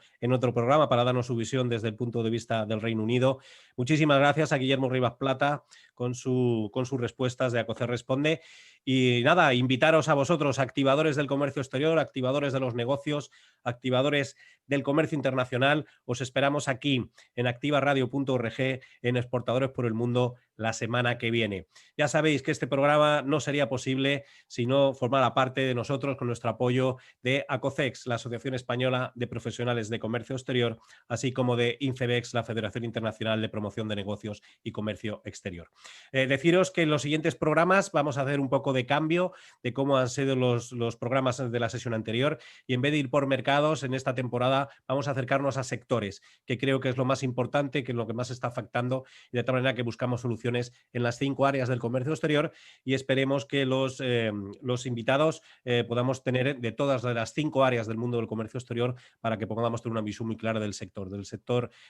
S2: programa para darnos su visión desde el punto de vista del Reino Unido. Muchísimas gracias a Guillermo Rivas Plata con sus respuestas de ACOCER Responde. Y nada, invitaros a vosotros, activadores del comercio exterior, activadores de los negocios, activadores del comercio internacional. Os esperamos aquí en activaradio.org, en Exportadores por el Mundo, la semana que viene. Ya sabéis que este programa no sería posible si no formara parte de nosotros con nuestro apoyo de ACOCEX, la Asociación Española de Profesionales de Comercio Exterior, así como de INCEBEX, la Federación Internacional de Promoción de Negocios y Comercio Exterior. Deciros que en los siguientes programas vamos a hacer un poco de cambio de cómo han sido los programas de la sesión anterior y en vez de ir por mercados en esta temporada vamos a acercarnos a sectores, que creo que es lo más importante, que es lo que más está afectando y de tal manera que buscamos soluciones en las 5 áreas del comercio exterior y esperemos que los invitados podamos tener de todas las 5 áreas del mundo del comercio exterior para que podamos tener una visión muy clara del sector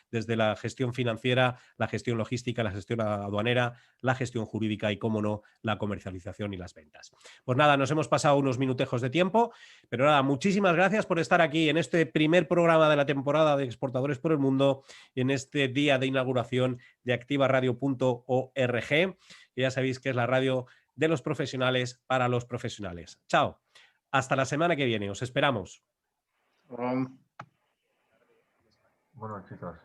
S2: desde la gestión financiera, la gestión logística, la gestión aduanera, la gestión jurídica y, cómo no, la comercialización y las ventas. Pues nada, nos hemos pasado unos minutejos de tiempo, pero nada, muchísimas gracias por estar aquí en este primer programa de la temporada de Exportadores por el Mundo, en este día de inauguración de activaradio.org, que ya sabéis que es la radio de los profesionales para los profesionales. Chao, hasta la semana que viene, os esperamos.
S4: Bueno, chicos.